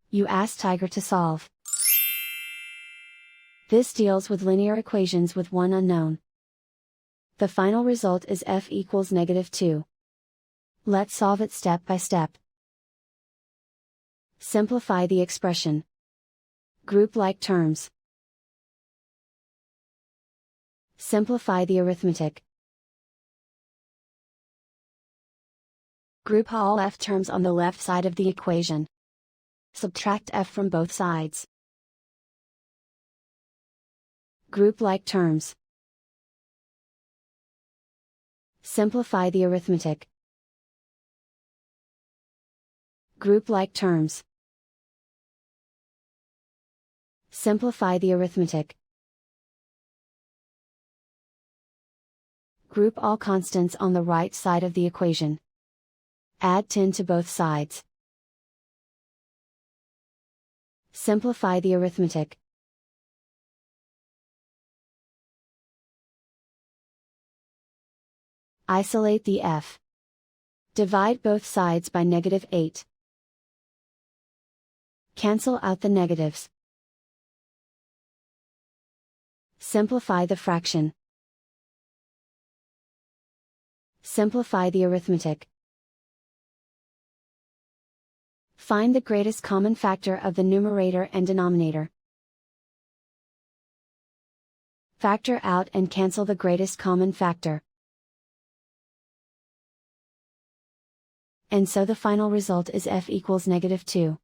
You ask Tiger to solve. This deals with linear equations with one unknown. The final result is f equals -2. Let's solve it step by step. Simplify the expression. Group like terms. Simplify the arithmetic. Group all f terms on the left side of the equation. Subtract f from both sides. Group like terms. Simplify the arithmetic. Group like terms. Simplify the arithmetic. Group all constants on the right side of the equation. Add 10 to both sides. Simplify the arithmetic. Isolate the f. Divide both sides by -8. Cancel out the negatives. Simplify the fraction. Simplify the arithmetic. Find the greatest common factor of the numerator and denominator. Factor out and cancel the greatest common factor. And so the final result is f equals -2.